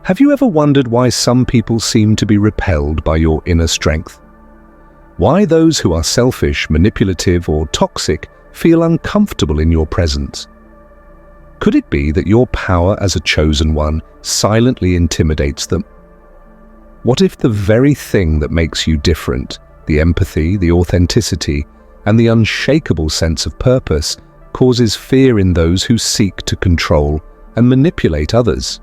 Have you ever wondered why some people seem to be repelled by your inner strength? Why those who are selfish, manipulative, or toxic feel uncomfortable in your presence? Could it be that your power as a chosen one silently intimidates them? What if the very thing that makes you different, the empathy, the authenticity, and the unshakable sense of purpose, causes fear in those who seek to control and manipulate others?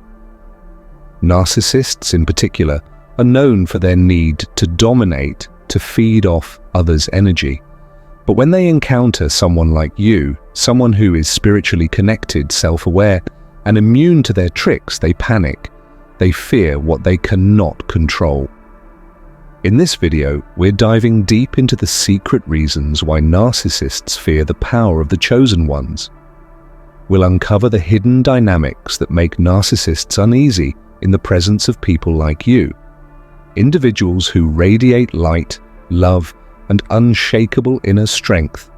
Narcissists, in particular, are known for their need to dominate, to feed off others' energy. But when they encounter someone like you, someone who is spiritually connected, self-aware, and immune to their tricks, they panic. They fear what they cannot control. In this video, we're diving deep into the secret reasons why narcissists fear the power of the chosen ones. We'll uncover the hidden dynamics that make narcissists uneasy in the presence of people like you, individuals who radiate light, love, and unshakable inner strength.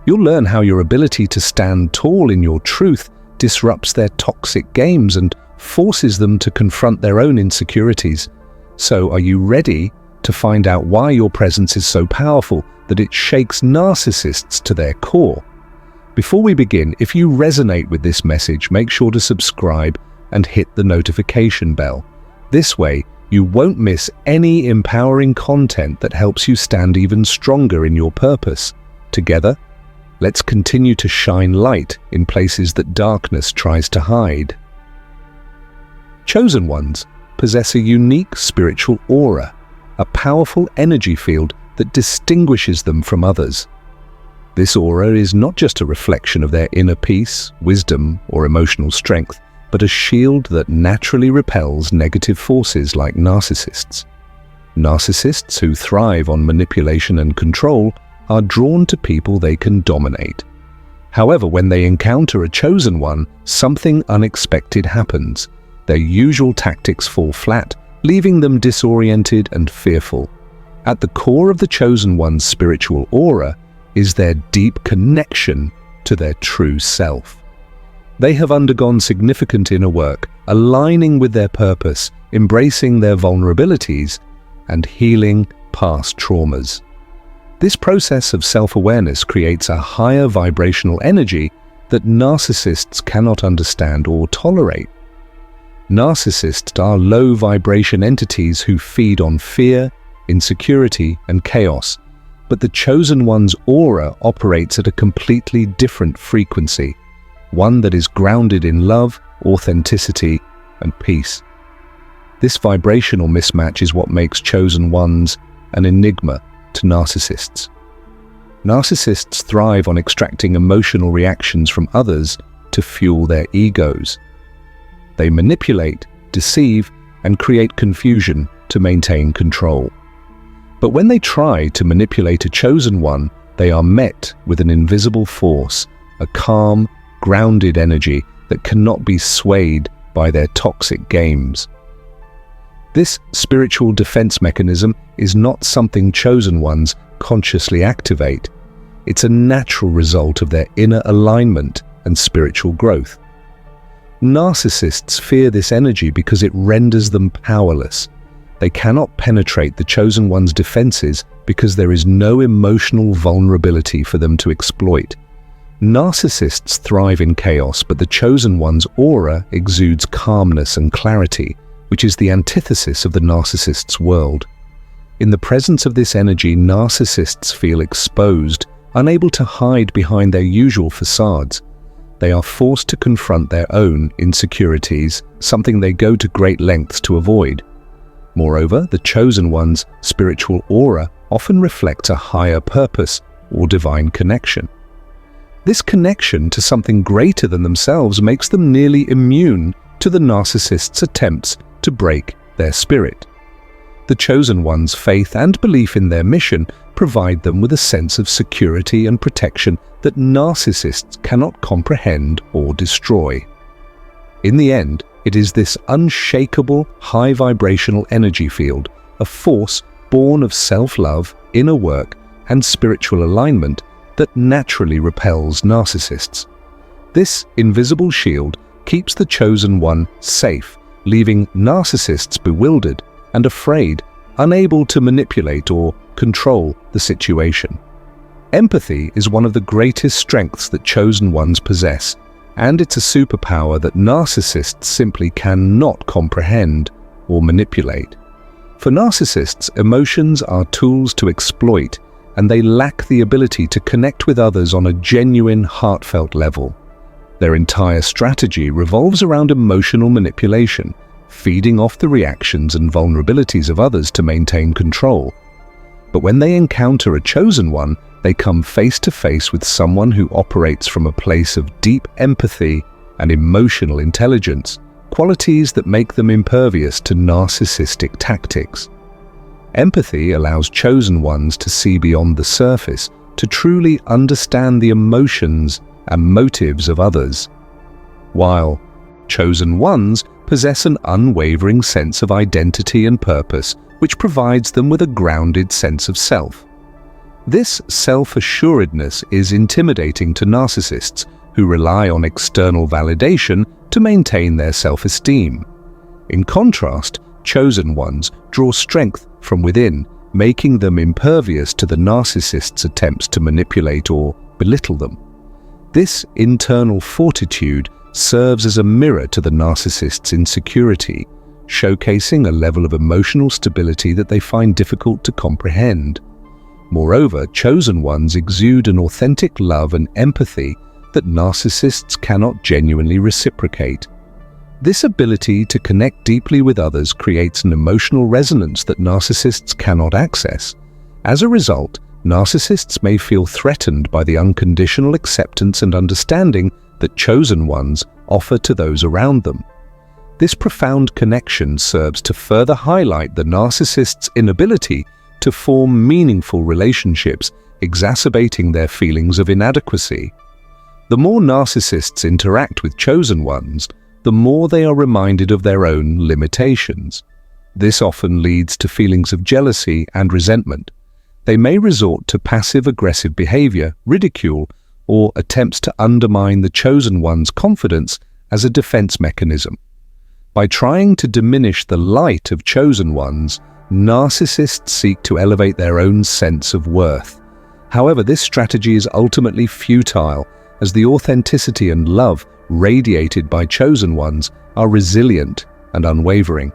You'll learn how your ability to stand tall in your truth disrupts their toxic games and forces them to confront their own insecurities. So, are you ready to find out why your presence is so powerful that it shakes narcissists to their core? Before we begin, if you resonate with this message, make sure to subscribe and hit the notification bell. This way, you won't miss any empowering content that helps you stand even stronger in your purpose. Together, let's continue to shine light in places that darkness tries to hide. Chosen ones possess a unique spiritual aura, a powerful energy field that distinguishes them from others. This aura is not just a reflection of their inner peace, wisdom, or emotional strength, but a shield that naturally repels negative forces like narcissists. Narcissists who thrive on manipulation and control are drawn to people they can dominate. However, when they encounter a chosen one, something unexpected happens. Their usual tactics fall flat, leaving them disoriented and fearful. At the core of the chosen one's spiritual aura is their deep connection to their true self. They have undergone significant inner work, aligning with their purpose, embracing their vulnerabilities, and healing past traumas. This process of self-awareness creates a higher vibrational energy that narcissists cannot understand or tolerate. Narcissists are low-vibration entities who feed on fear, insecurity, and chaos, but the chosen one's aura operates at a completely different frequency, one that is grounded in love, authenticity, and peace. This vibrational mismatch is what makes chosen ones an enigma to narcissists. Narcissists thrive on extracting emotional reactions from others to fuel their egos. They manipulate, deceive, and create confusion to maintain control. But when they try to manipulate a chosen one, they are met with an invisible force, a calm, grounded energy that cannot be swayed by their toxic games. This spiritual defense mechanism is not something chosen ones consciously activate. It's a natural result of their inner alignment and spiritual growth. Narcissists fear this energy because it renders them powerless. They cannot penetrate the chosen one's defenses because there is no emotional vulnerability for them to exploit. Narcissists thrive in chaos, but the chosen one's aura exudes calmness and clarity, which is the antithesis of the narcissist's world. In the presence of this energy, narcissists feel exposed, unable to hide behind their usual facades. They are forced to confront their own insecurities, something they go to great lengths to avoid. Moreover, the chosen one's spiritual aura often reflects a higher purpose or divine connection. This connection to something greater than themselves makes them nearly immune to the narcissist's attempts to break their spirit. The chosen one's faith and belief in their mission provide them with a sense of security and protection that narcissists cannot comprehend or destroy. In the end, it is this unshakable, high-vibrational energy field, a force born of self-love, inner work, and spiritual alignment that naturally repels narcissists. This invisible shield keeps the chosen one safe, leaving narcissists bewildered and afraid, unable to manipulate or control the situation. Empathy is one of the greatest strengths that chosen ones possess, and it's a superpower that narcissists simply cannot comprehend or manipulate. For narcissists, emotions are tools to exploit, and they lack the ability to connect with others on a genuine, heartfelt level. Their entire strategy revolves around emotional manipulation, feeding off the reactions and vulnerabilities of others to maintain control. But when they encounter a chosen one, they come face to face with someone who operates from a place of deep empathy and emotional intelligence, qualities that make them impervious to narcissistic tactics. Empathy allows chosen ones to see beyond the surface, to truly understand the emotions and motives of others. While chosen ones possess an unwavering sense of identity and purpose, which provides them with a grounded sense of self. This self-assuredness is intimidating to narcissists who rely on external validation to maintain their self-esteem. In contrast, chosen ones draw strength from within, making them impervious to the narcissist's attempts to manipulate or belittle them. This internal fortitude serves as a mirror to the narcissist's insecurity, showcasing a level of emotional stability that they find difficult to comprehend. Moreover, chosen ones exude an authentic love and empathy that narcissists cannot genuinely reciprocate. This ability to connect deeply with others creates an emotional resonance that narcissists cannot access. As a result, narcissists may feel threatened by the unconditional acceptance and understanding that chosen ones offer to those around them. This profound connection serves to further highlight the narcissist's inability to form meaningful relationships, exacerbating their feelings of inadequacy. The more narcissists interact with chosen ones, the more they are reminded of their own limitations. This often leads to feelings of jealousy and resentment. They may resort to passive-aggressive behavior, ridicule, or attempts to undermine the chosen one's confidence as a defense mechanism. By trying to diminish the light of chosen ones, narcissists seek to elevate their own sense of worth. However, this strategy is ultimately futile, as the authenticity and love radiated by chosen ones are resilient and unwavering.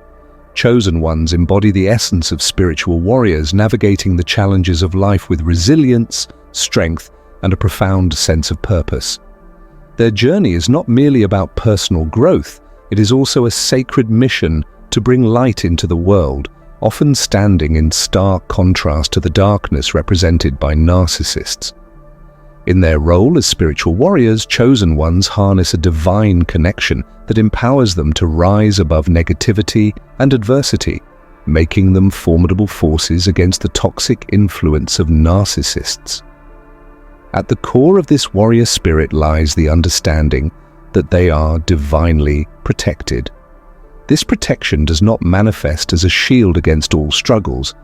Chosen ones embody the essence of spiritual warriors, navigating the challenges of life with resilience, strength, and a profound sense of purpose. Their journey is not merely about personal growth, it is also a sacred mission to bring light into the world, often standing in stark contrast to the darkness represented by narcissists. In their role as spiritual warriors, chosen ones harness a divine connection that empowers them to rise above negativity and adversity, making them formidable forces against the toxic influence of narcissists. At the core of this warrior spirit lies the understanding that they are divinely protected. This protection does not manifest as a shield against all struggles,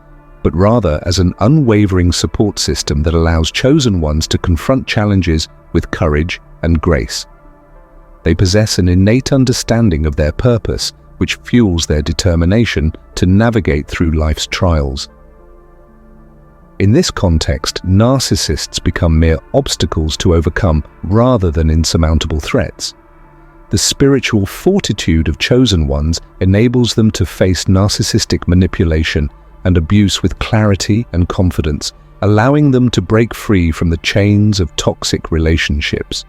but rather as an unwavering support system that allows chosen ones to confront challenges with courage and grace. They possess an innate understanding of their purpose, which fuels their determination to navigate through life's trials. In this context, narcissists become mere obstacles to overcome rather than insurmountable threats. The spiritual fortitude of chosen ones enables them to face narcissistic manipulation and abuse with clarity and confidence, allowing them to break free from the chains of toxic relationships.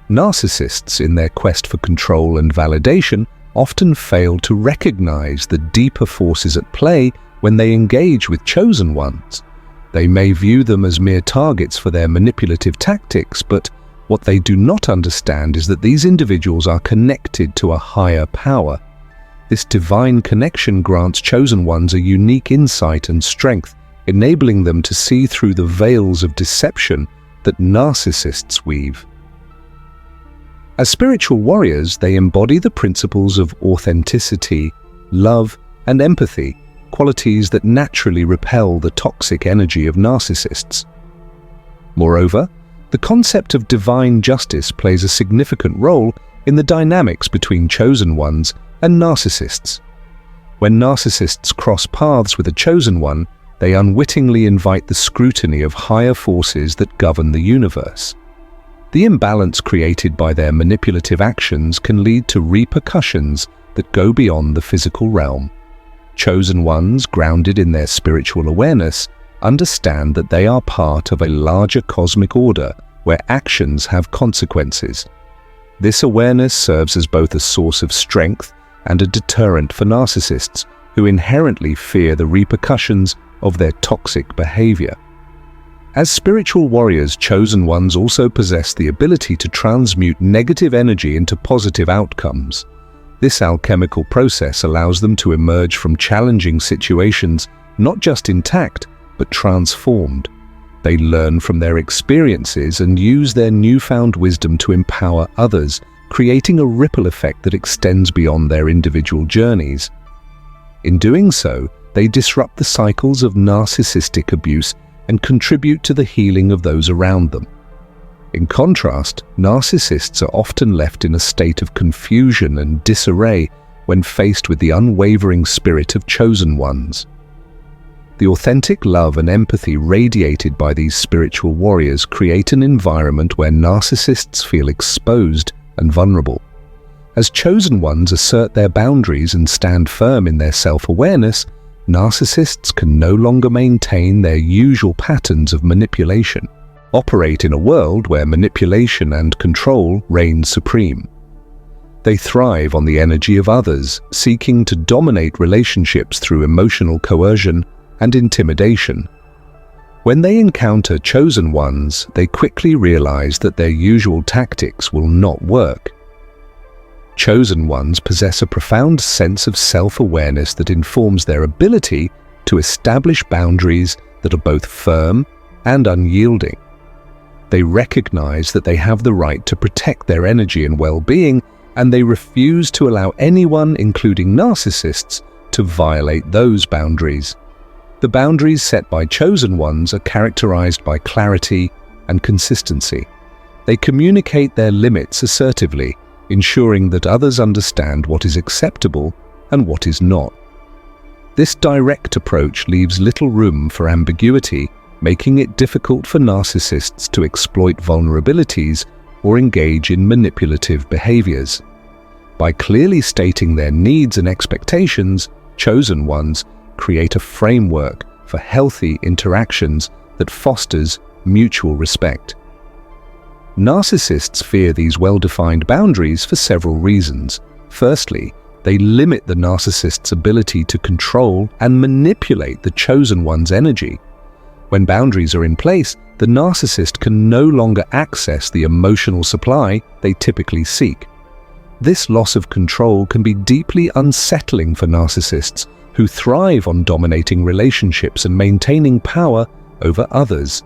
Narcissists, in their quest for control and validation, often fail to recognize the deeper forces at play when they engage with chosen ones. They may view them as mere targets for their manipulative tactics, but what they do not understand is that these individuals are connected to a higher power. This divine connection grants chosen ones a unique insight and strength, enabling them to see through the veils of deception that narcissists weave. As spiritual warriors, they embody the principles of authenticity, love, and empathy, qualities that naturally repel the toxic energy of narcissists. Moreover, the concept of divine justice plays a significant role in the dynamics between chosen ones and narcissists. When narcissists cross paths with a chosen one, they unwittingly invite the scrutiny of higher forces that govern the universe. The imbalance created by their manipulative actions can lead to repercussions that go beyond the physical realm. Chosen ones, grounded in their spiritual awareness, understand that they are part of a larger cosmic order where actions have consequences. This awareness serves as both a source of strength and a deterrent for narcissists who inherently fear the repercussions of their toxic behavior. As spiritual warriors, chosen ones also possess the ability to transmute negative energy into positive outcomes. This alchemical process allows them to emerge from challenging situations not just intact, but transformed. They learn from their experiences and use their newfound wisdom to empower others, creating a ripple effect that extends beyond their individual journeys. In doing so, they disrupt the cycles of narcissistic abuse and contribute to the healing of those around them. In contrast, narcissists are often left in a state of confusion and disarray when faced with the unwavering spirit of chosen ones. The authentic love and empathy radiated by these spiritual warriors create an environment where narcissists feel exposed and vulnerable. As chosen ones assert their boundaries and stand firm in their self-awareness, narcissists can no longer maintain their usual patterns of manipulation, operate in a world where manipulation and control reign supreme. They thrive on the energy of others, seeking to dominate relationships through emotional coercion and intimidation. When they encounter chosen ones, they quickly realize that their usual tactics will not work. Chosen ones possess a profound sense of self-awareness that informs their ability to establish boundaries that are both firm and unyielding. They recognize that they have the right to protect their energy and well-being, and they refuse to allow anyone, including narcissists, to violate those boundaries. The boundaries set by chosen ones are characterized by clarity and consistency. They communicate their limits assertively, ensuring that others understand what is acceptable and what is not. This direct approach leaves little room for ambiguity, making it difficult for narcissists to exploit vulnerabilities or engage in manipulative behaviors. By clearly stating their needs and expectations, chosen ones create a framework for healthy interactions that fosters mutual respect. Narcissists fear these well-defined boundaries for several reasons. Firstly, they limit the narcissist's ability to control and manipulate the chosen one's energy. When boundaries are in place, the narcissist can no longer access the emotional supply they typically seek. This loss of control can be deeply unsettling for narcissists who thrive on dominating relationships and maintaining power over others.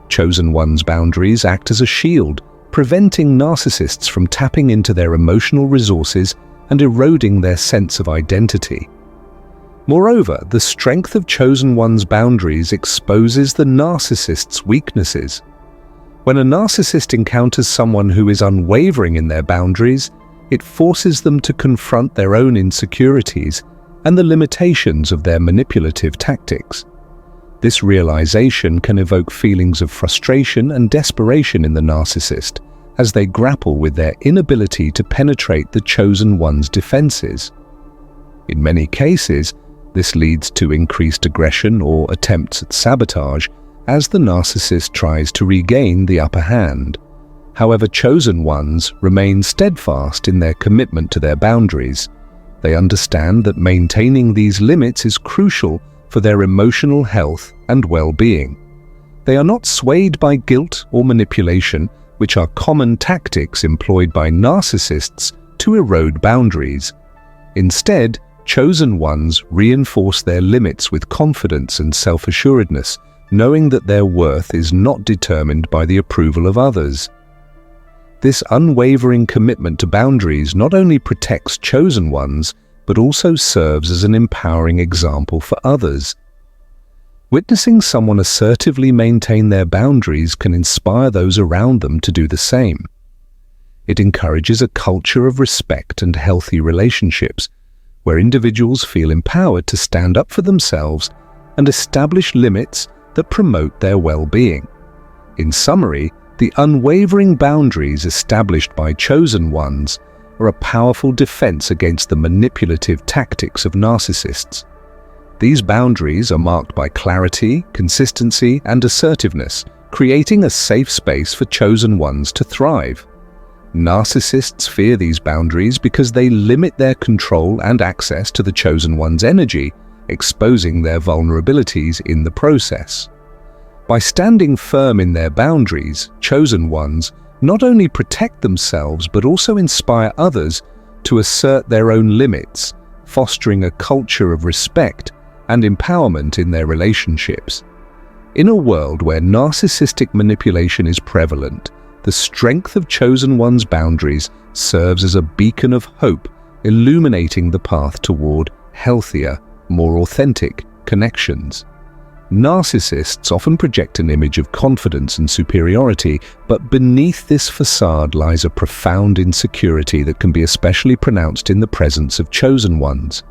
Chosen one's boundaries act as a shield, preventing narcissists from tapping into their emotional resources and eroding their sense of identity. Moreover, the strength of chosen one's boundaries exposes the narcissist's weaknesses. When a narcissist encounters someone who is unwavering in their boundaries, it forces them to confront their own insecurities and the limitations of their manipulative tactics. This realization can evoke feelings of frustration and desperation in the narcissist as they grapple with their inability to penetrate the chosen one's defenses. In many cases, this leads to increased aggression or attempts at sabotage as the narcissist tries to regain the upper hand. However, chosen ones remain steadfast in their commitment to their boundaries. They understand that maintaining these limits is crucial for their emotional health and well-being. They are not swayed by guilt or manipulation, which are common tactics employed by narcissists to erode boundaries. Instead, chosen ones reinforce their limits with confidence and self-assuredness, knowing that their worth is not determined by the approval of others. This unwavering commitment to boundaries not only protects chosen ones, but also serves as an empowering example for others. Witnessing someone assertively maintain their boundaries can inspire those around them to do the same. It encourages a culture of respect and healthy relationships, where individuals feel empowered to stand up for themselves and establish limits that promote their well-being. In summary, the unwavering boundaries established by chosen ones are a powerful defense against the manipulative tactics of narcissists. These boundaries are marked by clarity, consistency, and assertiveness, creating a safe space for chosen ones to thrive. Narcissists fear these boundaries because they limit their control and access to the chosen one's energy, exposing their vulnerabilities in the process. By standing firm in their boundaries, chosen ones not only protect themselves but also inspire others to assert their own limits, fostering a culture of respect and empowerment in their relationships. In a world where narcissistic manipulation is prevalent, the strength of chosen one's boundaries serves as a beacon of hope, illuminating the path toward healthier, more authentic connections. Narcissists often project an image of confidence and superiority, but beneath this facade lies a profound insecurity that can be especially pronounced in the presence of chosen ones.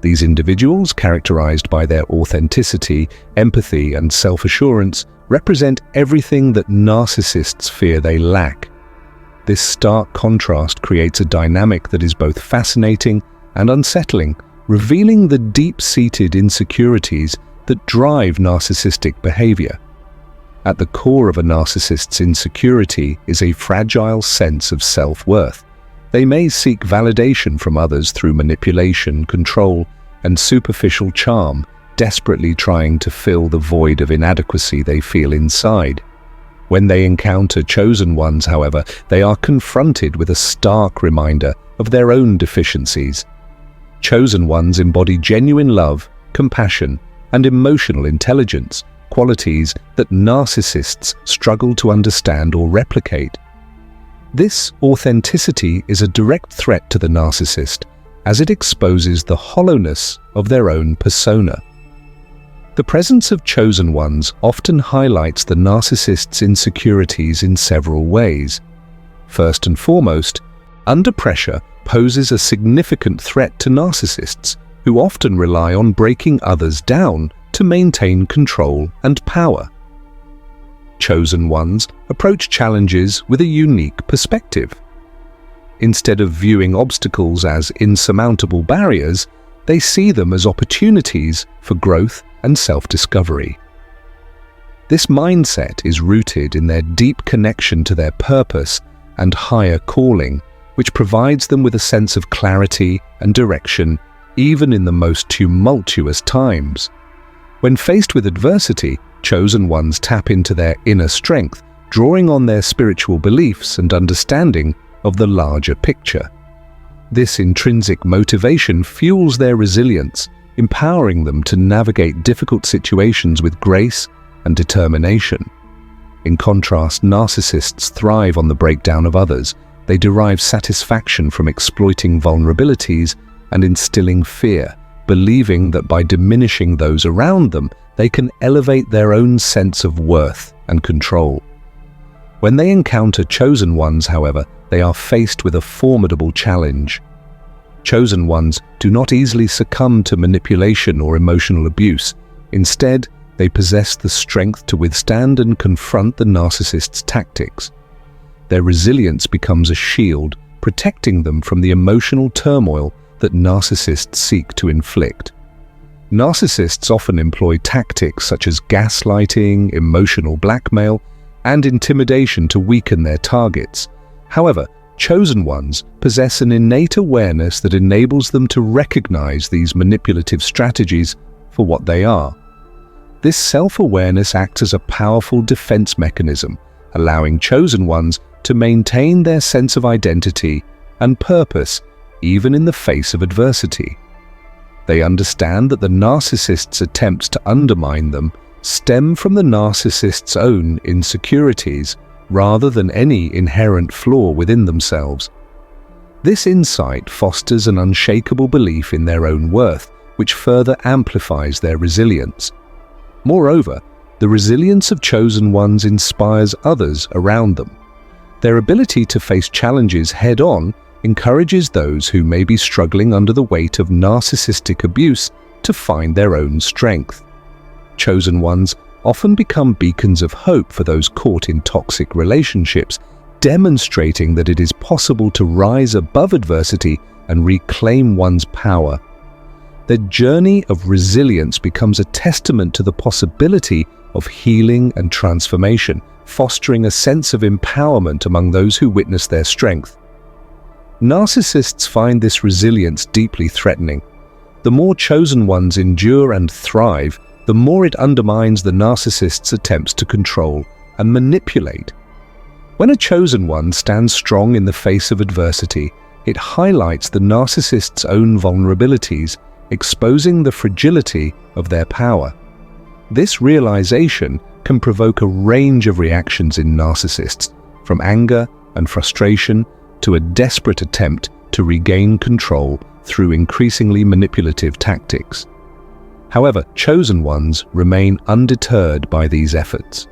These individuals, characterized by their authenticity, empathy, and self-assurance, represent everything that narcissists fear they lack. This stark contrast creates a dynamic that is both fascinating and unsettling, revealing the deep-seated insecurities that drive narcissistic behavior. At the core of a narcissist's insecurity is a fragile sense of self-worth. They may seek validation from others through manipulation, control, and superficial charm, desperately trying to fill the void of inadequacy they feel inside. When they encounter chosen ones, however, they are confronted with a stark reminder of their own deficiencies. Chosen ones embody genuine love, compassion, and emotional intelligence, qualities that narcissists struggle to understand or replicate. This authenticity is a direct threat to the narcissist, as it exposes the hollowness of their own persona. The presence of chosen ones often highlights the narcissist's insecurities in several ways. First and foremost, under pressure poses a significant threat to narcissists, who often rely on breaking others down to maintain control and power. Chosen ones approach challenges with a unique perspective. Instead of viewing obstacles as insurmountable barriers, they see them as opportunities for growth and self-discovery. This mindset is rooted in their deep connection to their purpose and higher calling, which provides them with a sense of clarity and direction even in the most tumultuous times. When faced with adversity, chosen ones tap into their inner strength, drawing on their spiritual beliefs and understanding of the larger picture. This intrinsic motivation fuels their resilience, empowering them to navigate difficult situations with grace and determination. In contrast, narcissists thrive on the breakdown of others. They derive satisfaction from exploiting vulnerabilities and instilling fear, believing that by diminishing those around them, they can elevate their own sense of worth and control. When they encounter chosen ones, however, they are faced with a formidable challenge. Chosen ones do not easily succumb to manipulation or emotional abuse. Instead, they possess the strength to withstand and confront the narcissist's tactics. Their resilience becomes a shield, protecting them from the emotional turmoil that narcissists seek to inflict. Narcissists often employ tactics such as gaslighting, emotional blackmail, and intimidation to weaken their targets. However, chosen ones possess an innate awareness that enables them to recognize these manipulative strategies for what they are. This self-awareness acts as a powerful defense mechanism, allowing chosen ones to maintain their sense of identity and purpose even in the face of adversity. They understand that the narcissist's attempts to undermine them stem from the narcissist's own insecurities rather than any inherent flaw within themselves. This insight fosters an unshakable belief in their own worth, which further amplifies their resilience. Moreover, the resilience of chosen ones inspires others around them. Their ability to face challenges head-on encourages those who may be struggling under the weight of narcissistic abuse to find their own strength. Chosen ones often become beacons of hope for those caught in toxic relationships, demonstrating that it is possible to rise above adversity and reclaim one's power. Their journey of resilience becomes a testament to the possibility of healing and transformation, fostering a sense of empowerment among those who witness their strength. Narcissists find this resilience deeply threatening. The more chosen ones endure and thrive, the more it undermines the narcissist's attempts to control and manipulate. When a chosen one stands strong in the face of adversity, it highlights the narcissist's own vulnerabilities, exposing the fragility of their power. This realization can provoke a range of reactions in narcissists, from anger and frustration to a desperate attempt to regain control through increasingly manipulative tactics. However, chosen ones remain undeterred by these efforts.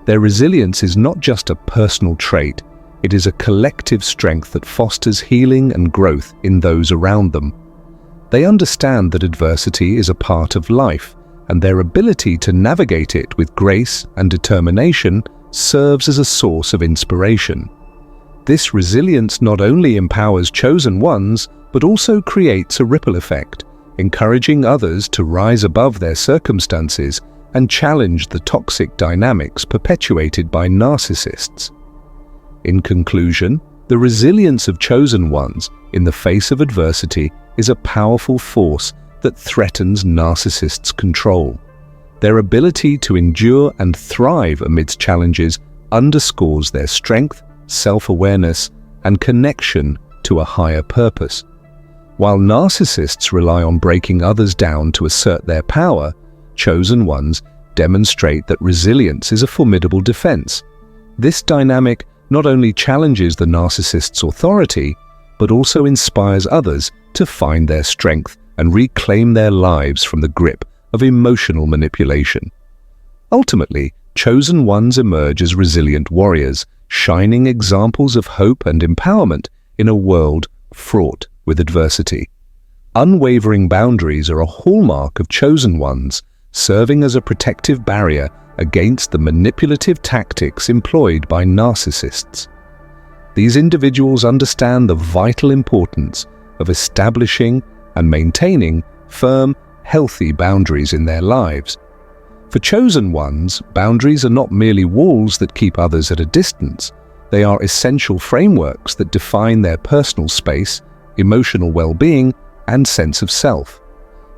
Their resilience is not just a personal trait, it is a collective strength that fosters healing and growth in those around them. They understand that adversity is a part of life, and their ability to navigate it with grace and determination serves as a source of inspiration. This resilience not only empowers chosen ones, but also creates a ripple effect, encouraging others to rise above their circumstances and challenge the toxic dynamics perpetuated by narcissists. In conclusion, the resilience of chosen ones in the face of adversity is a powerful force that threatens narcissists' control. Their ability to endure and thrive amidst challenges underscores their strength, self-awareness, and connection to a higher purpose. While narcissists rely on breaking others down to assert their power, chosen ones demonstrate that resilience is a formidable defense. This dynamic not only challenges the narcissist's authority, but also inspires others to find their strength and reclaim their lives from the grip of emotional manipulation. Ultimately, chosen ones emerge as resilient warriors, shining examples of hope and empowerment in a world fraught with adversity. Unwavering boundaries are a hallmark of chosen ones, serving as a protective barrier against the manipulative tactics employed by narcissists. These individuals understand the vital importance of establishing and maintaining firm, healthy boundaries in their lives. For chosen ones, boundaries are not merely walls that keep others at a distance. They are essential frameworks that define their personal space, emotional well-being, and sense of self.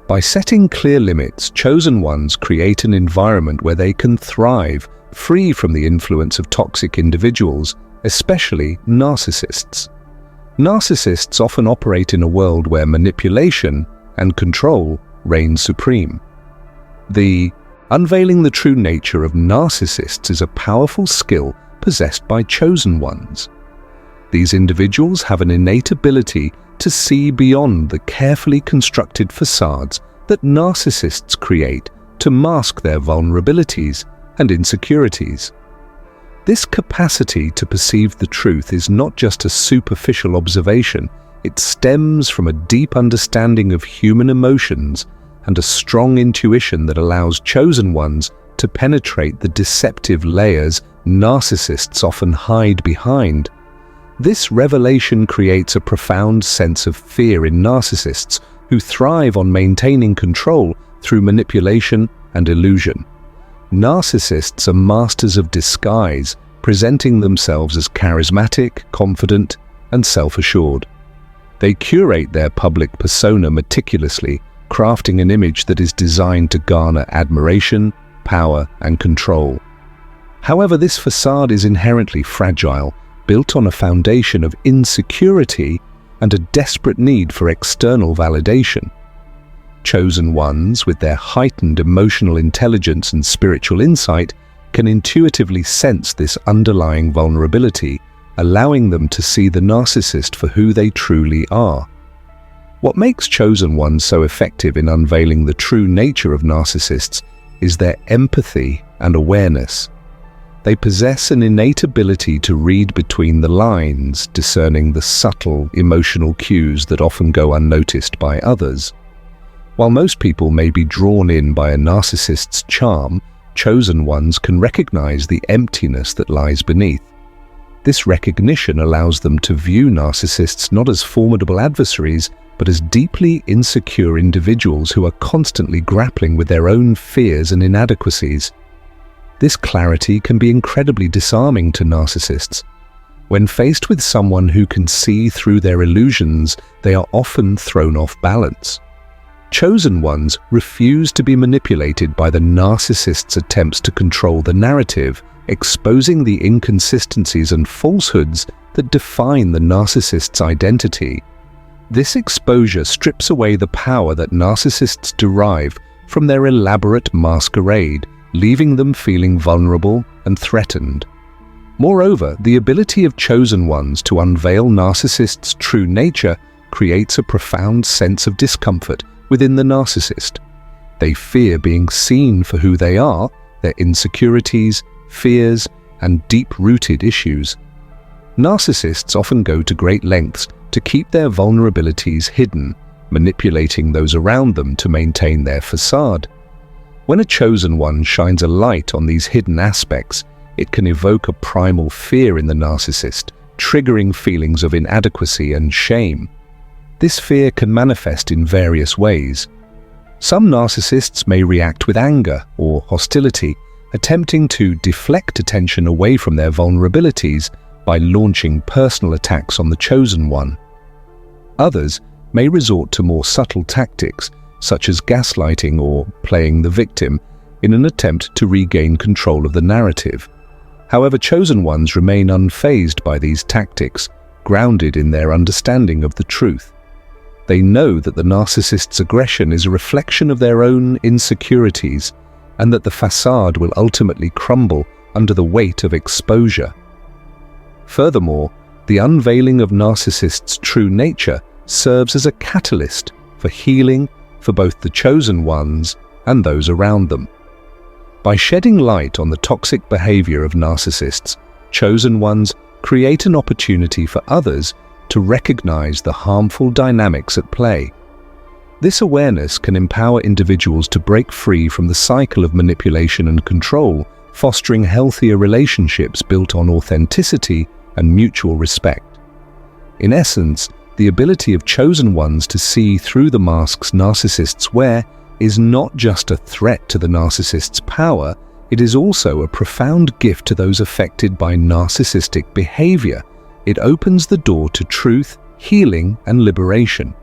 By setting clear limits, chosen ones create an environment where they can thrive, free from the influence of toxic individuals, especially narcissists. Narcissists often operate in a world where manipulation and control reign supreme. The Unveiling the true nature of narcissists is a powerful skill possessed by chosen ones. These individuals have an innate ability to see beyond the carefully constructed facades that narcissists create to mask their vulnerabilities and insecurities. This capacity to perceive the truth is not just a superficial observation, it stems from a deep understanding of human emotions and a strong intuition that allows chosen ones to penetrate the deceptive layers narcissists often hide behind. This revelation creates a profound sense of fear in narcissists who thrive on maintaining control through manipulation and illusion. Narcissists are masters of disguise, presenting themselves as charismatic, confident, and self-assured. They curate their public persona meticulously, crafting an image that is designed to garner admiration, power, and control. However, this facade is inherently fragile, built on a foundation of insecurity and a desperate need for external validation. Chosen ones, with their heightened emotional intelligence and spiritual insight, can intuitively sense this underlying vulnerability, allowing them to see the narcissist for who they truly are. What makes chosen ones so effective in unveiling the true nature of narcissists is their empathy and awareness. They possess an innate ability to read between the lines, discerning the subtle emotional cues that often go unnoticed by others. While most people may be drawn in by a narcissist's charm, chosen ones can recognize the emptiness that lies beneath. This recognition allows them to view narcissists not as formidable adversaries, but as deeply insecure individuals who are constantly grappling with their own fears and inadequacies. This clarity can be incredibly disarming to narcissists. When faced with someone who can see through their illusions, they are often thrown off balance. Chosen ones refuse to be manipulated by the narcissist's attempts to control the narrative, exposing the inconsistencies and falsehoods that define the narcissist's identity. This exposure strips away the power that narcissists derive from their elaborate masquerade, leaving them feeling vulnerable and threatened. Moreover, the ability of chosen ones to unveil narcissists' true nature creates a profound sense of discomfort within the narcissist. They fear being seen for who they are, their insecurities, fears, and deep-rooted issues. Narcissists often go to great lengths to keep their vulnerabilities hidden, manipulating those around them to maintain their facade. When a chosen one shines a light on these hidden aspects, it can evoke a primal fear in the narcissist, triggering feelings of inadequacy and shame. This fear can manifest in various ways. Some narcissists may react with anger or hostility, attempting to deflect attention away from their vulnerabilities by launching personal attacks on the chosen one. Others may resort to more subtle tactics, such as gaslighting or playing the victim, in an attempt to regain control of the narrative. However, chosen ones remain unfazed by these tactics, grounded in their understanding of the truth. They know that the narcissist's aggression is a reflection of their own insecurities, and that the facade will ultimately crumble under the weight of exposure. Furthermore, the unveiling of narcissists' true nature serves as a catalyst for healing for both the chosen ones and those around them. By shedding light on the toxic behavior of narcissists, chosen ones create an opportunity for others to recognize the harmful dynamics at play. This awareness can empower individuals to break free from the cycle of manipulation and control, fostering healthier relationships built on authenticity and mutual respect. In essence, the ability of chosen ones to see through the masks narcissists wear is not just a threat to the narcissist's power, it is also a profound gift to those affected by narcissistic behavior. It opens the door to truth, healing, and liberation.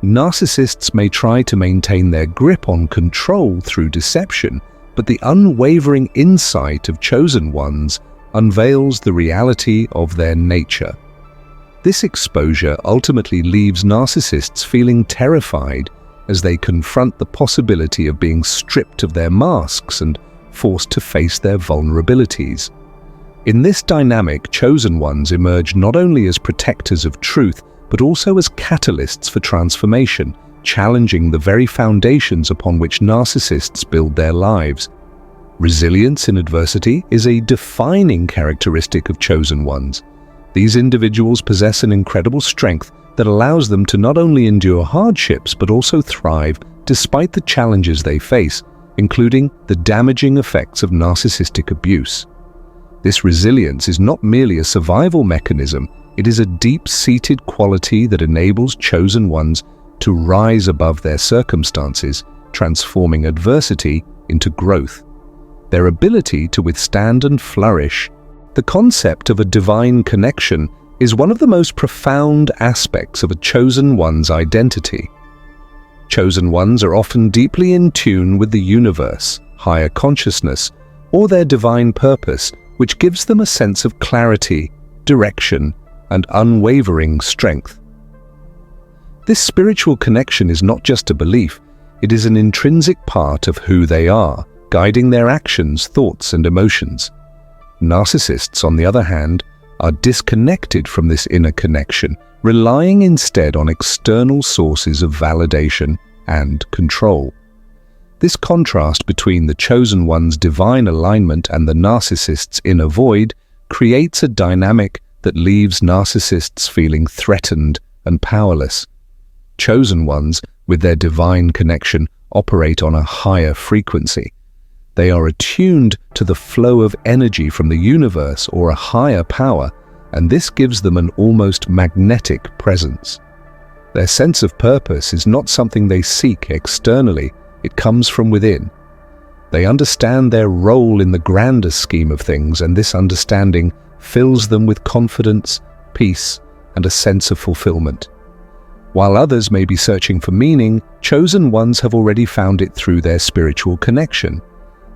Narcissists may try to maintain their grip on control through deception, but the unwavering insight of chosen ones unveils the reality of their nature. This exposure ultimately leaves narcissists feeling terrified as they confront the possibility of being stripped of their masks and forced to face their vulnerabilities. In this dynamic, chosen ones emerge not only as protectors of truth, but also as catalysts for transformation, challenging the very foundations upon which narcissists build their lives. Resilience in adversity is a defining characteristic of chosen ones. These individuals possess an incredible strength that allows them to not only endure hardships but also thrive despite the challenges they face, including the damaging effects of narcissistic abuse. This resilience is not merely a survival mechanism, it is a deep-seated quality that enables chosen ones to rise above their circumstances, transforming adversity into growth. Their ability to withstand and flourish. The concept of a divine connection is one of the most profound aspects of a chosen one's identity. Chosen ones are often deeply in tune with the universe, higher consciousness, or their divine purpose, which gives them a sense of clarity, direction, and unwavering strength. This spiritual connection is not just a belief, it is an intrinsic part of who they are, guiding their actions, thoughts, and emotions. Narcissists, on the other hand, are disconnected from this inner connection, relying instead on external sources of validation and control. This contrast between the chosen one's divine alignment and the narcissist's inner void creates a dynamic that leaves narcissists feeling threatened and powerless. Chosen ones, with their divine connection, operate on a higher frequency. They are attuned to the flow of energy from the universe or a higher power, and this gives them an almost magnetic presence. Their sense of purpose is not something they seek externally, it comes from within. They understand their role in the grander scheme of things, and this understanding fills them with confidence, peace, and a sense of fulfillment. While others may be searching for meaning, chosen ones have already found it through their spiritual connection.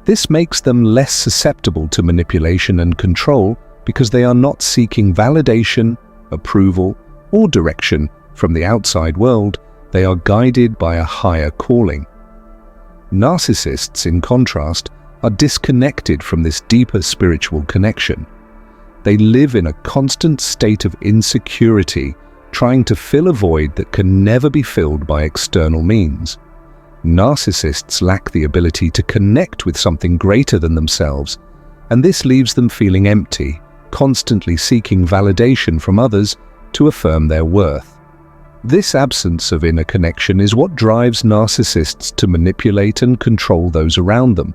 This makes them less susceptible to manipulation and control because they are not seeking validation, approval, or direction from the outside world. They are guided by a higher calling. Narcissists, in contrast, are disconnected from this deeper spiritual connection. They live in a constant state of insecurity, trying to fill a void that can never be filled by external means. Narcissists lack the ability to connect with something greater than themselves, and this leaves them feeling empty, constantly seeking validation from others to affirm their worth. This absence of inner connection is what drives narcissists to manipulate and control those around them.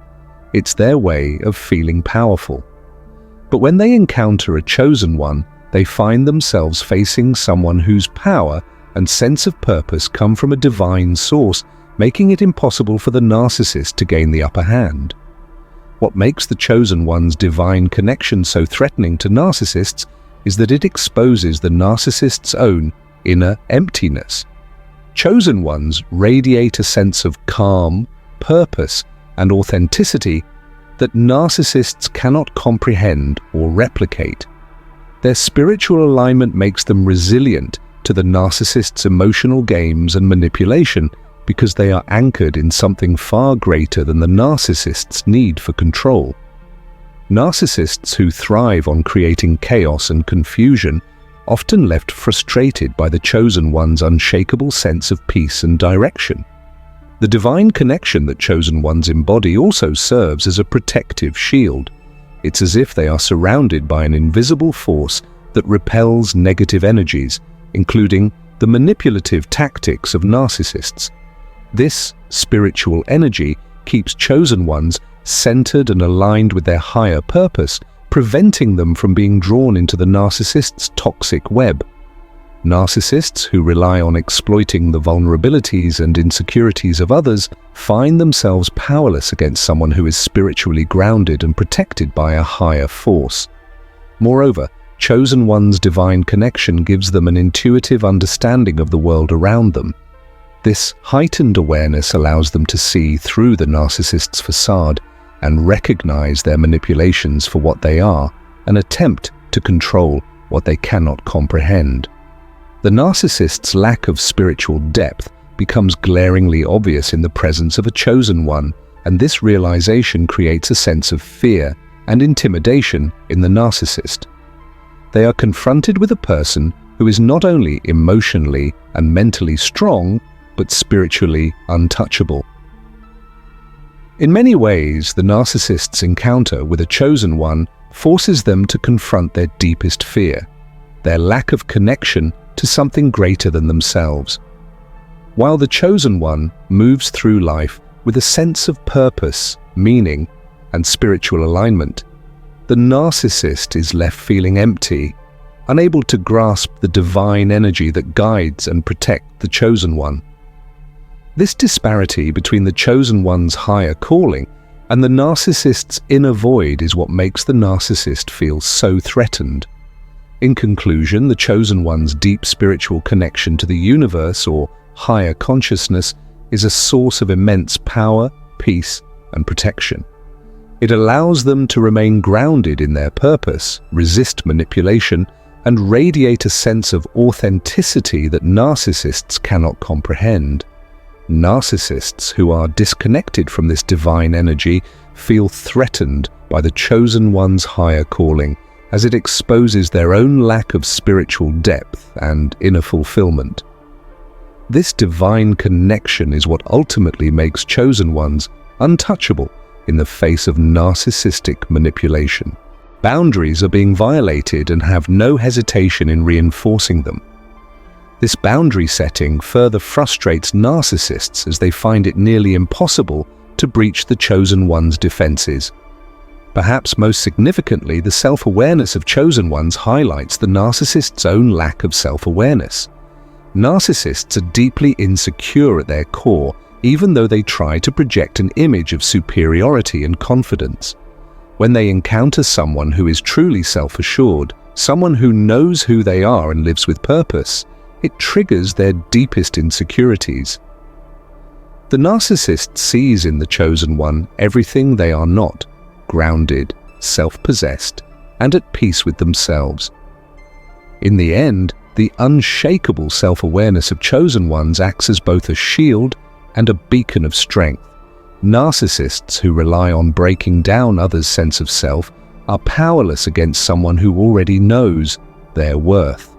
It's their way of feeling powerful. But when they encounter a chosen one, they find themselves facing someone whose power and sense of purpose come from a divine source, making it impossible for the narcissist to gain the upper hand. What makes the chosen one's divine connection so threatening to narcissists is that it exposes the narcissist's own inner emptiness. Chosen ones radiate a sense of calm, purpose, and authenticity that narcissists cannot comprehend or replicate. Their spiritual alignment makes them resilient to the narcissist's emotional games and manipulation because they are anchored in something far greater than the narcissist's need for control. Narcissists who thrive on creating chaos and confusion often left frustrated by the chosen one's unshakable sense of peace and direction. The divine connection that chosen ones embody also serves as a protective shield. It's as if they are surrounded by an invisible force that repels negative energies, including the manipulative tactics of narcissists. This spiritual energy keeps chosen ones centered and aligned with their higher purpose, preventing them from being drawn into the narcissist's toxic web. Narcissists who rely on exploiting the vulnerabilities and insecurities of others find themselves powerless against someone who is spiritually grounded and protected by a higher force. Moreover, chosen one's divine connection gives them an intuitive understanding of the world around them. This heightened awareness allows them to see through the narcissist's facade and recognize their manipulations for what they are, an attempt to control what they cannot comprehend. The narcissist's lack of spiritual depth becomes glaringly obvious in the presence of a chosen one, and this realization creates a sense of fear and intimidation in the narcissist. They are confronted with a person who is not only emotionally and mentally strong, but spiritually untouchable. In many ways, the narcissist's encounter with a chosen one forces them to confront their deepest fear, their lack of connection to something greater than themselves. While the chosen one moves through life with a sense of purpose, meaning, and spiritual alignment, the narcissist is left feeling empty, unable to grasp the divine energy that guides and protects the chosen one. This disparity between the chosen one's higher calling and the narcissist's inner void is what makes the narcissist feel so threatened. In conclusion, the chosen one's deep spiritual connection to the universe or higher consciousness is a source of immense power, peace, and protection. It allows them to remain grounded in their purpose, resist manipulation, and radiate a sense of authenticity that narcissists cannot comprehend. Narcissists who are disconnected from this divine energy feel threatened by the chosen one's higher calling, as it exposes their own lack of spiritual depth and inner fulfillment. This divine connection is what ultimately makes chosen ones untouchable in the face of narcissistic manipulation. Boundaries are being violated and have no hesitation in reinforcing them. This boundary setting further frustrates narcissists as they find it nearly impossible to breach the chosen one's defenses. Perhaps most significantly, the self-awareness of chosen ones highlights the narcissist's own lack of self-awareness. Narcissists are deeply insecure at their core, even though they try to project an image of superiority and confidence. When they encounter someone who is truly self-assured, someone who knows who they are and lives with purpose, it triggers their deepest insecurities. The narcissist sees in the chosen one everything they are not: grounded, self-possessed, and at peace with themselves. In the end, the unshakable self-awareness of chosen ones acts as both a shield and a beacon of strength. Narcissists who rely on breaking down others' sense of self are powerless against someone who already knows their worth.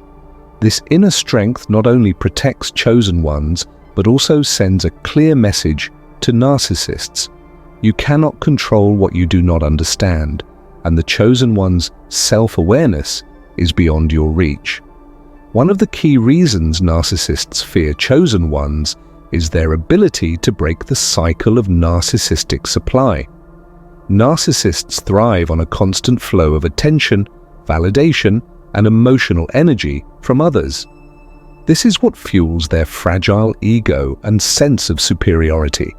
This inner strength not only protects chosen ones, but also sends a clear message to narcissists. You cannot control what you do not understand, and the chosen one's self-awareness is beyond your reach. One of the key reasons narcissists fear chosen ones is their ability to break the cycle of narcissistic supply. Narcissists thrive on a constant flow of attention, validation, and emotional energy from others. This is what fuels their fragile ego and sense of superiority.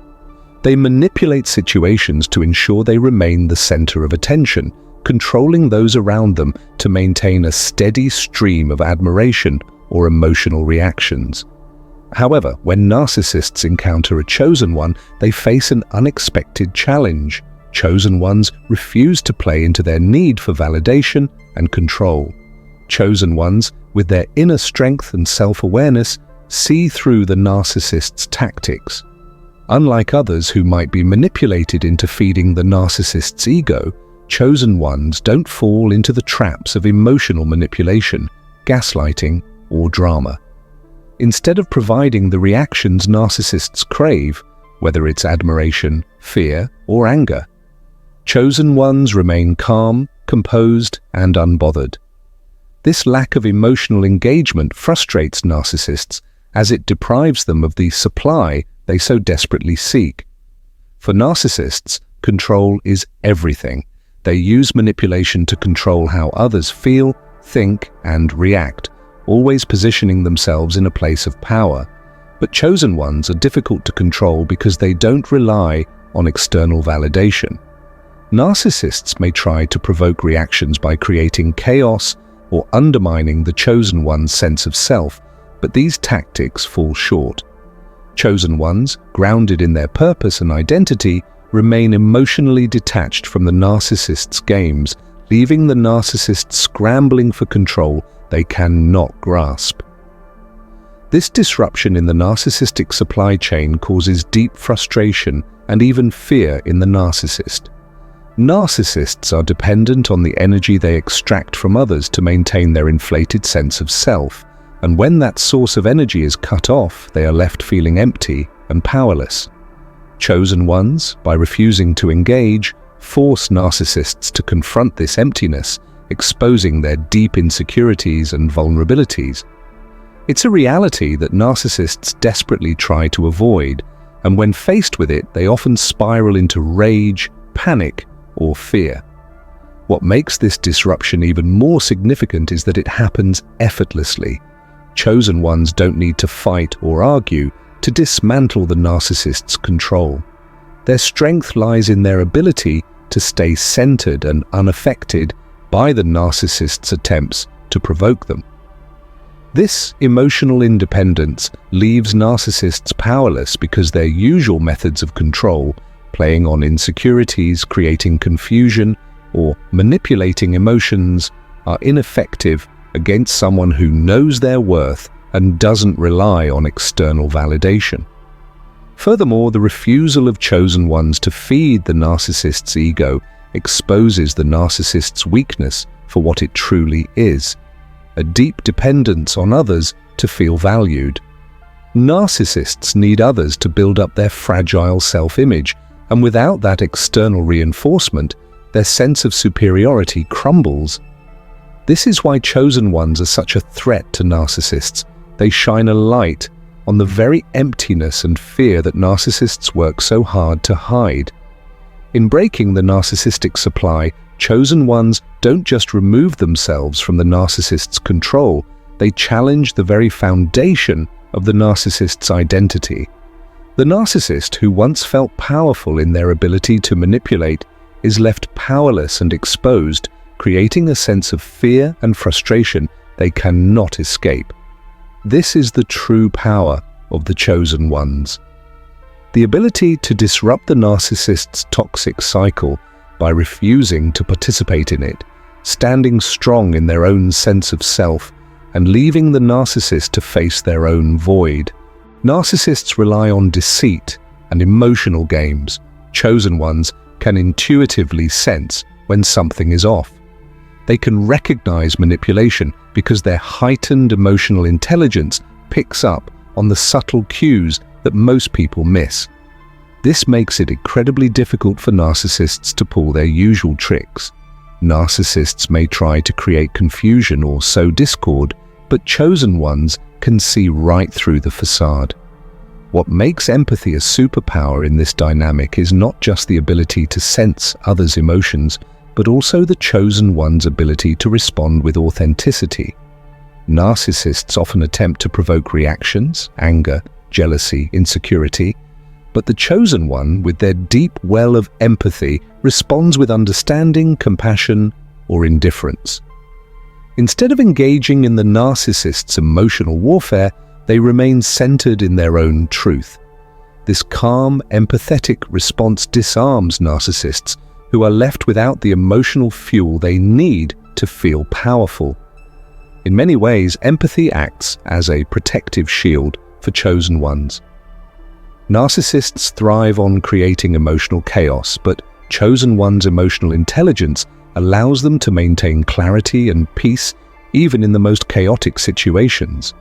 They manipulate situations to ensure they remain the center of attention, controlling those around them to maintain a steady stream of admiration or emotional reactions. However, when narcissists encounter a chosen one, they face an unexpected challenge. Chosen ones refuse to play into their need for validation and control. Chosen ones, with their inner strength and self-awareness, see through the narcissist's tactics. Unlike others who might be manipulated into feeding the narcissist's ego, chosen ones don't fall into the traps of emotional manipulation, gaslighting, or drama. Instead of providing the reactions narcissists crave, whether it's admiration, fear, or anger, chosen ones remain calm, composed, and unbothered. This lack of emotional engagement frustrates narcissists as it deprives them of the supply they so desperately seek. For narcissists, control is everything. They use manipulation to control how others feel, think, and react, always positioning themselves in a place of power. But chosen ones are difficult to control because they don't rely on external validation. Narcissists may try to provoke reactions by creating chaos or undermining the chosen one's sense of self, but these tactics fall short. Chosen ones, grounded in their purpose and identity, remain emotionally detached from the narcissist's games, leaving the narcissist scrambling for control they cannot grasp. This disruption in the narcissistic supply chain causes deep frustration and even fear in the narcissist. Narcissists are dependent on the energy they extract from others to maintain their inflated sense of self, and when that source of energy is cut off, they are left feeling empty and powerless. Chosen ones, by refusing to engage, force narcissists to confront this emptiness, exposing their deep insecurities and vulnerabilities. It's a reality that narcissists desperately try to avoid, and when faced with it, they often spiral into rage, panic, or fear. What makes this disruption even more significant is that it happens effortlessly. Chosen ones don't need to fight or argue to dismantle the narcissist's control. Their strength lies in their ability to stay centered and unaffected by the narcissist's attempts to provoke them. This emotional independence leaves narcissists powerless because their usual methods of control, playing on insecurities, creating confusion, or manipulating emotions, are ineffective against someone who knows their worth and doesn't rely on external validation. Furthermore, the refusal of chosen ones to feed the narcissist's ego exposes the narcissist's weakness for what it truly is: a deep dependence on others to feel valued. Narcissists need others to build up their fragile self-image, and without that external reinforcement, their sense of superiority crumbles. This is why chosen ones are such a threat to narcissists. They shine a light on the very emptiness and fear that narcissists work so hard to hide. In breaking the narcissistic supply, chosen ones don't just remove themselves from the narcissist's control, they challenge the very foundation of the narcissist's identity. The narcissist, who once felt powerful in their ability to manipulate, is left powerless and exposed, creating a sense of fear and frustration they cannot escape. This is the true power of the chosen ones. The ability to disrupt the narcissist's toxic cycle by refusing to participate in it, standing strong in their own sense of self, and leaving the narcissist to face their own void. Narcissists rely on deceit and emotional games. Chosen ones can intuitively sense when something is off. They can recognize manipulation because their heightened emotional intelligence picks up on the subtle cues that most people miss. This makes it incredibly difficult for narcissists to pull their usual tricks. Narcissists may try to create confusion or sow discord, but chosen ones can see right through the facade. What makes empathy a superpower in this dynamic is not just the ability to sense others' emotions, but also the chosen one's ability to respond with authenticity. Narcissists often attempt to provoke reactions, anger, jealousy, insecurity, but the chosen one, with their deep well of empathy, responds with understanding, compassion, or indifference. Instead of engaging in the narcissist's emotional warfare, they remain centered in their own truth. This calm, empathetic response disarms narcissists who are left without the emotional fuel they need to feel powerful. In many ways, empathy acts as a protective shield for chosen ones. Narcissists thrive on creating emotional chaos, but chosen ones' emotional intelligence allows them to maintain clarity and peace even in the most chaotic situations.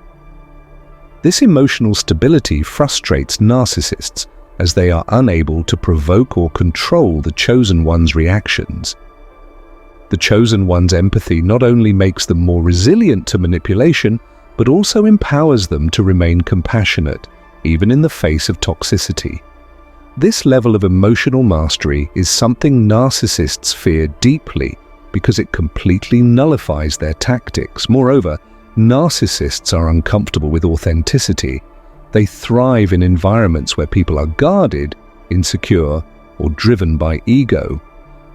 This emotional stability frustrates narcissists as they are unable to provoke or control the chosen one's reactions. The chosen one's empathy not only makes them more resilient to manipulation, but also empowers them to remain compassionate, even in the face of toxicity. This level of emotional mastery is something narcissists fear deeply because it completely nullifies their tactics. Moreover, narcissists are uncomfortable with authenticity. They thrive in environments where people are guarded, insecure, or driven by ego.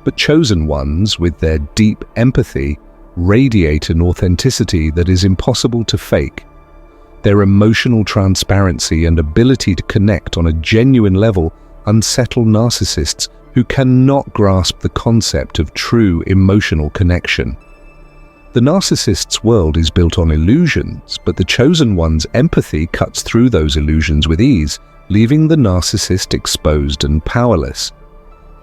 But chosen ones, with their deep empathy, radiate an authenticity that is impossible to fake. Their emotional transparency and ability to connect on a genuine level unsettle narcissists who cannot grasp the concept of true emotional connection. The narcissist's world is built on illusions, but the chosen one's empathy cuts through those illusions with ease, leaving the narcissist exposed and powerless.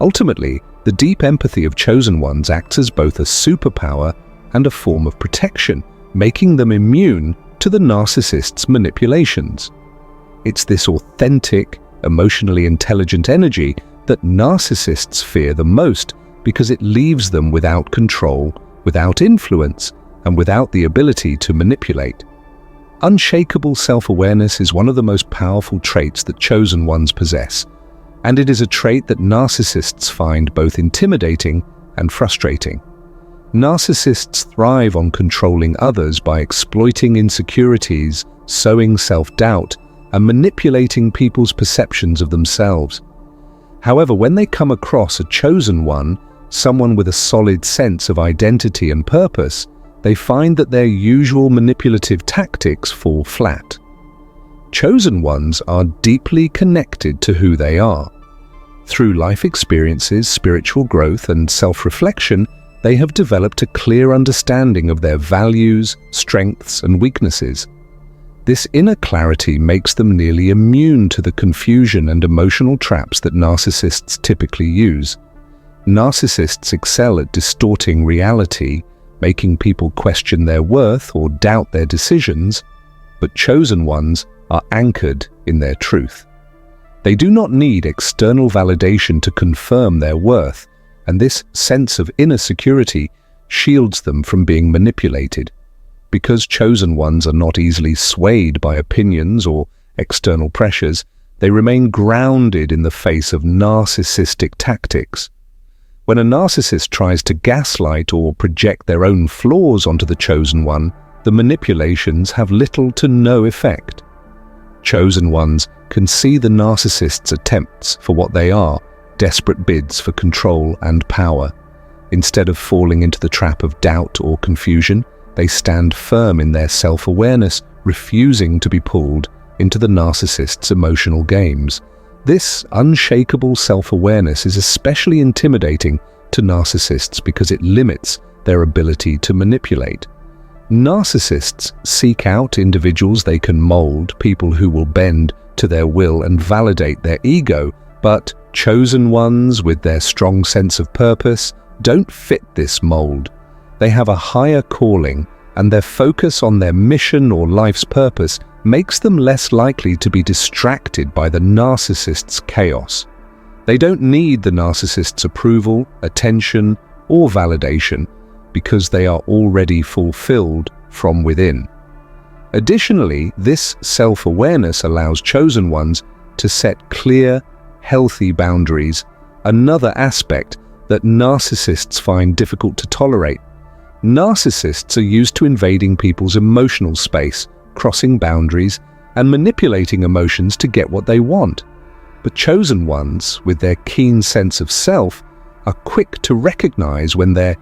Ultimately, the deep empathy of chosen ones acts as both a superpower and a form of protection, making them immune to the narcissist's manipulations. It's this authentic, emotionally intelligent energy that narcissists fear the most because it leaves them without control, without influence, and without the ability to manipulate. Unshakable self-awareness is one of the most powerful traits that chosen ones possess, and it is a trait that narcissists find both intimidating and frustrating. Narcissists thrive on controlling others by exploiting insecurities, sowing self-doubt, and manipulating people's perceptions of themselves. However, when they come across a chosen one, someone with a solid sense of identity and purpose, they find that their usual manipulative tactics fall flat. Chosen ones are deeply connected to who they are. Through life experiences, spiritual growth, and self-reflection, they have developed a clear understanding of their values, strengths, and weaknesses. This inner clarity makes them nearly immune to the confusion and emotional traps that narcissists typically use. Narcissists excel at distorting reality, making people question their worth or doubt their decisions. but chosen ones are anchored in their truth. They do not need external validation to confirm their worth, and this sense of inner security shields them from being manipulated. Because chosen ones are not easily swayed by opinions or external pressures, they remain grounded in the face of narcissistic tactics. When a narcissist tries to gaslight or project their own flaws onto the chosen one, the manipulations have little to no effect. Chosen ones can see the narcissist's attempts for what they are, desperate bids for control and power. Instead of falling into the trap of doubt or confusion, they stand firm in their self-awareness, refusing to be pulled into the narcissist's emotional games. This unshakable self-awareness is especially intimidating to narcissists because it limits their ability to manipulate. Narcissists seek out individuals they can mold, people who will bend to their will and validate their ego, but chosen ones with their strong sense of purpose don't fit this mold. They have a higher calling, and their focus on their mission or life's purpose makes them less likely to be distracted by the narcissist's chaos. They don't need the narcissist's approval, attention, or validation because they are already fulfilled from within. Additionally, this self-awareness allows chosen ones to set clear, healthy boundaries, another aspect that narcissists find difficult to tolerate. Narcissists are used to invading people's emotional space, crossing boundaries, and manipulating emotions to get what they want. But chosen ones, with their keen sense of self, are quick to recognize when they're